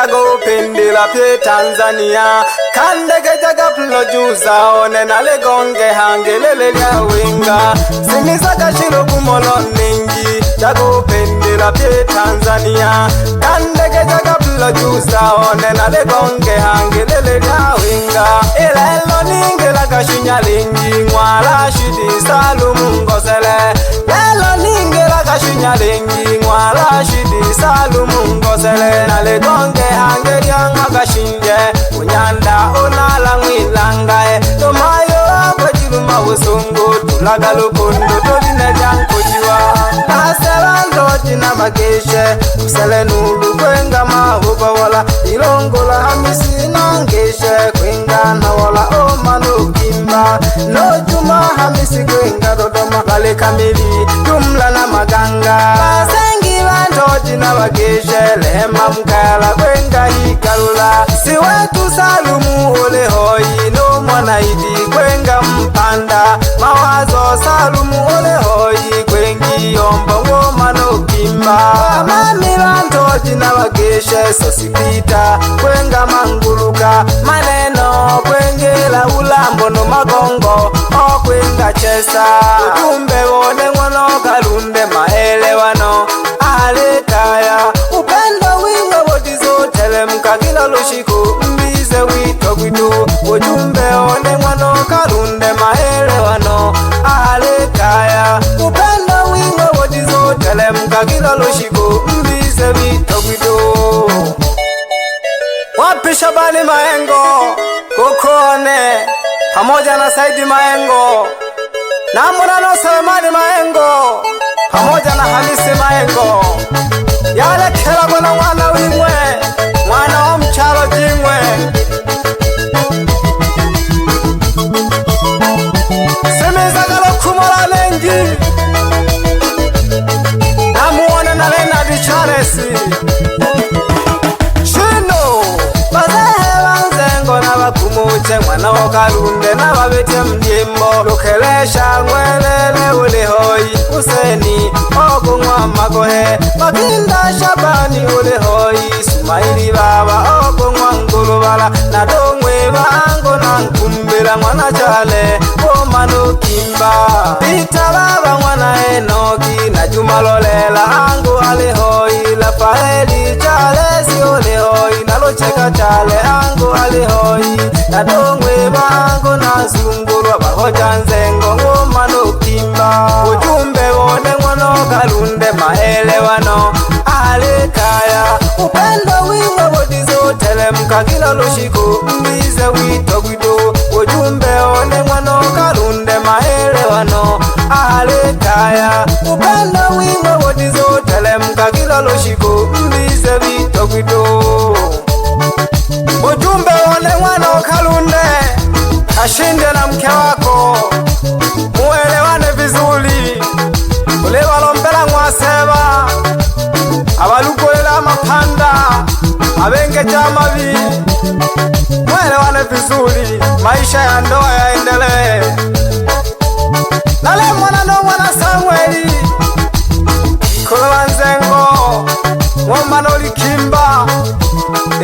jago pendela pye Tanzania kandege jaga plojuza one nale gonge hangelele lya winga simiza kashiro kumolo ningi jago pendela pye Tanzania kandege jaga plojuza one nale gonge hangelele lya winga ilelo ningela kashinya lingi mwala shidi Salumu Ngosele lelo ningela kashinya lingi mwala shidi Salumu Ngosele nale gonge hangelia ngagashinje unyanda onala mwilangae tomayo kwejiruma usungu tulaga lukundu toline jankujiwa naselando jina mageshe usele nulu kwenga mahubawola ilongola hamisi nangeshe kwenga nawola omanu kimba nojuma hamisi kwenga dodoma kale kamili jumla na maganga sengi bandoji na bageshe lema mkala kwenga hikalula siwetu Salumu ole hoi no mwana idi kwenga mpanda mawazo Salumu ole hoi kwengi yombo ngoma no kimba mami bandoji na bageshe sosipita kwenga manguluka maneno kwengela ulambo no magongo o kwenga chesa ujumbe wone mwono kalunde maelewano alekaya upendo wingo wodizo telemka kila lushiko mbize wito gwitu ujumbe wone mwono kalunde maelewano alekaya upendo wingo wodizo telemka kila lushiko mbize wito gwitu wapi Shabani Maengo Kokone pamoja na Saidi Maengo na Mwanano Selemani Maengo pamoja na Hamisi Maengo yale kela mwana mwana wimwe mwana wa mchalo jimwe semiza galo kumala nengi na muone na Leonard Charles kumuche mwana wakalunde na babete mjimbo lukelesha mwelele ule hoi Useni ogungwa magohe Maginda Shabani ule hoi Sumaili baba ogungwa ngulubala na dongwe bango na nkumbila mwana chale omano kimba Pita baba mwana Enoki na Jumalolela angu ale hoi Lafaeli chale si ule hoi nalocheka chale angu ale hoi na dongwe bango na zungulwa bahoja nzengo ngoma no kimba ujumbe wone mwono kalunde maelewano alekaya upendo wimwe wodizo telemka kila lushiko mbize wito gwido ujumbe wone mwono kalunde maelewano alekaya upendo wimwe wodizo telemka kila lushiko mbize wito gwido ujumbe wone mwana kalunde kashinde na mke wako muelewane vizuri ule walombela mwaseba abalugolela mapanda abenge jamavi muelewane vizuri maisha ya ndoa yaendelee nale mwana no mwana Samueli kolola nzengo ngoma no likimba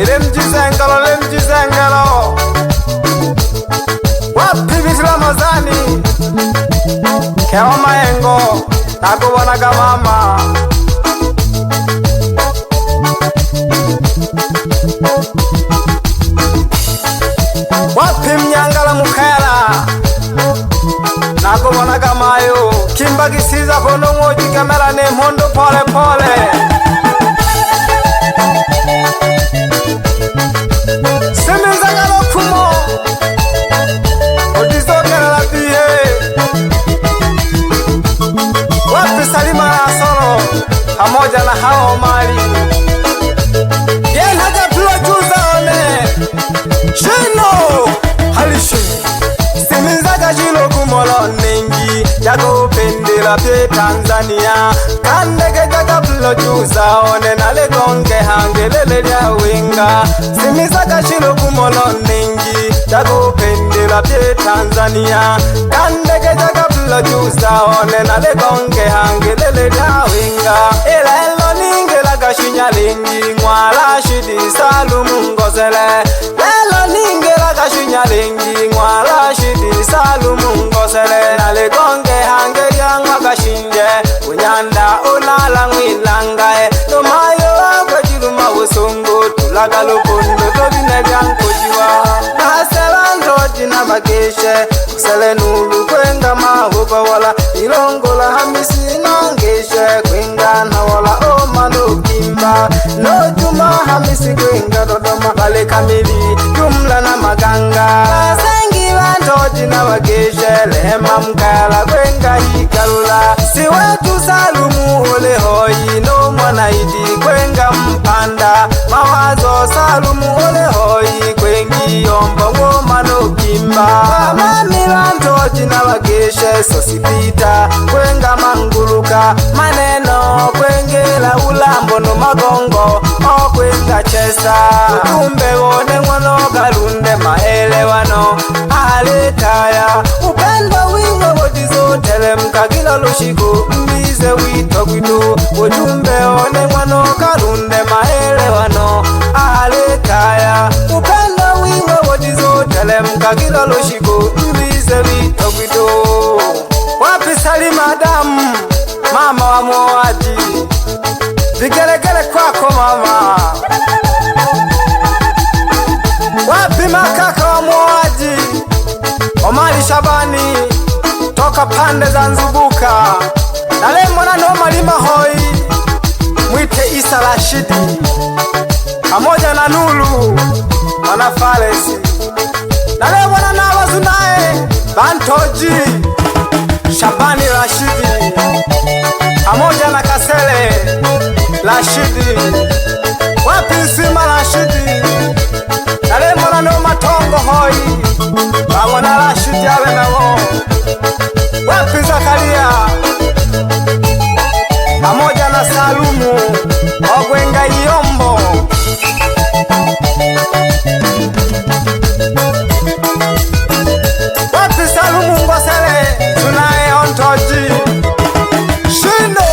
ile mjizengelo wapi Bisila Mazani Kewa Maengo nakubona gamama wapi Mnyangala Mukela nakubona gamayo Kimba Gisiza kono ngoji kamera ne mhondo pole pole Semiza galo kumo Odizogela la biye wapi Salima na Soro pamoja na hao mali Yena kapilo juza one Shino halishe Semiza gajilo kumolo nengi Jago pendela pye Tanzania Kandege jaga pilo juza one nale gonge hangelele lya winga Semiza gajilo kumolo nengi Jago pendela pye Tanzania Kandege jaga pilo juza one nale gonge hangelele lya winga Ilelo ningela gashinya lingi mwala shidi Salumu Ngosele lelo ningela kashinya lengi ngwa Rashidi Salumu Ngosele nalegonge hange yangwa kashinje unyanda unala ngwilangae nomayo kwejiruma usungu tulaga lukundu tobine byankujiwa naselandoji nabageshe kusele nulu kwenga mahuba wala ilongola hamisi nangeshe kwenga na wala omano kimba no juma hamisi kwenga dodoma wale kamili jumla na maganga sengi wandoji nabageshe lema mkala kwenga hikalula siwetu Salumu ole hoi no mwana idi kwenga mpanda mawazo Salumu ole hoi kwengi yombo ngoma no kimba mami wandoji nabageshe sosipita kwenga manguluka maneno kwengela ulambo no magongo o kwenga chesa utumbe wone ngono galunde maelewano aletaya upendo wingo wodizo telemka kila lushiko mbize wito kwitu ujumbe wone ngono galunde maelewano aletaya upendo wingo wodizo telemka kila lushiko mbize wito kwitu wapi Salima damu mama wa Moaji vigelegele kwako mama wapi makaka wa Moaji Omari Shabani toka pande za Nzubuka na lemo na noma lima hoi mwite Isa Rashidi pamoja na Nulu mwana Falesi na lemo na nawazu nae Bantoji Shabani Rashidi pamoja na Kasele Rashidi wapi Nsima Rashidi na lemo na no matongo hoi pamoja na Rashidi awe nawo wapi Zakaria pamoja na Salumu ogwenga Yombo wapi Salumu Ngosele tunaye Ontoji Shindo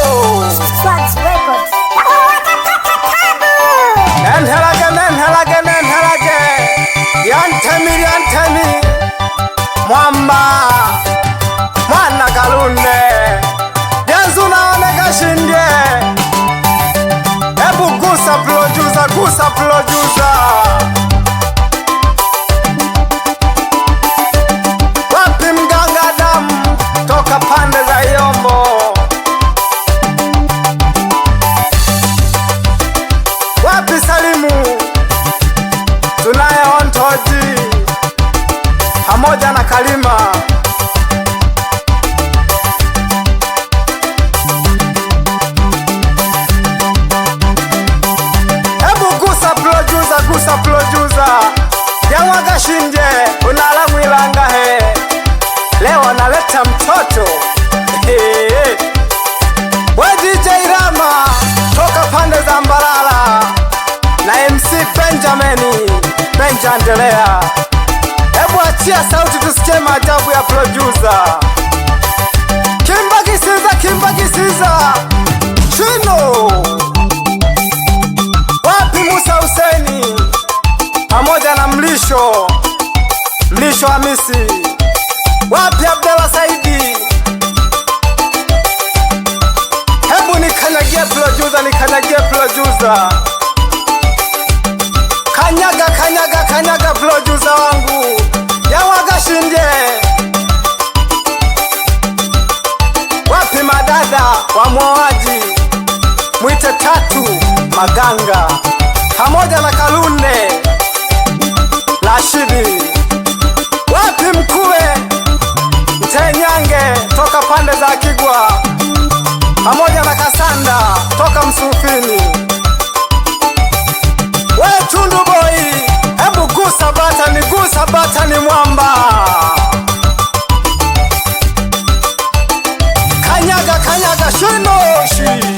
Nenhelage Yantemi Mwamba Mwana Kalunde Yanzu naone kashindye Ebu gusa producer wapi Mganga damu toka pande za Yombo wapi Salimu tunaye Ontoji pamoja na Kalima ebu gusa producer yangwa kashindye unala mwilanga he leo naleta mtoto we DJ Rama toka pande za Mbalala na MC Benjandelea ebu achia sauti tusikie maajabu ya producer Kimba Kisiza Chino wapi Musa Huseni pamoja na Mlisho Hamisi wapi Abdalla Saidi hebu nikanyagie producer kanyaga producer wangu yawaga shindye wapi madada wa Moaji mwite Tatu Maganga pamoja na Kalunde Rashidi wapi Mkuwe Mtenyange toka pande za Kigwa pamoja na Kasanda toka Msufini we Tundu Boy hebu gusa batani Mwamba kanyaga Shinoshi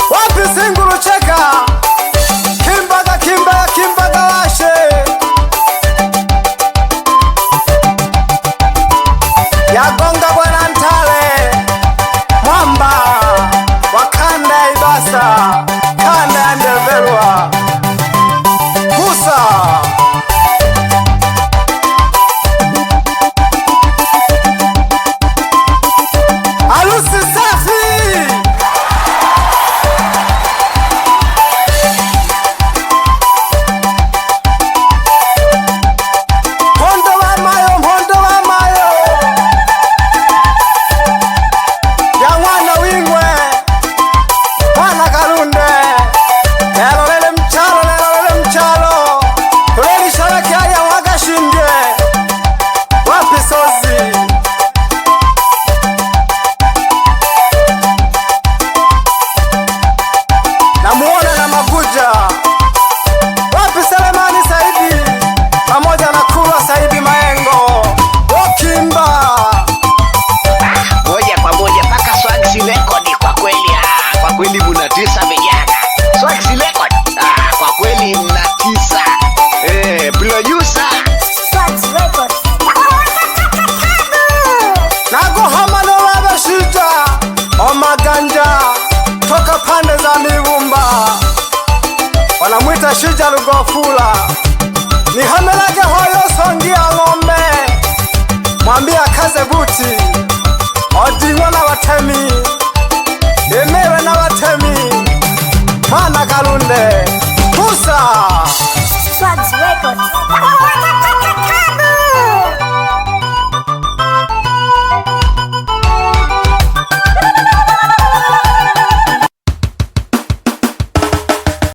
wapi Singulu Cheka Kimbaga Mr. Shija Lugofula ni hamelake hoyo songia ng'ombe, mwambia kaze buti.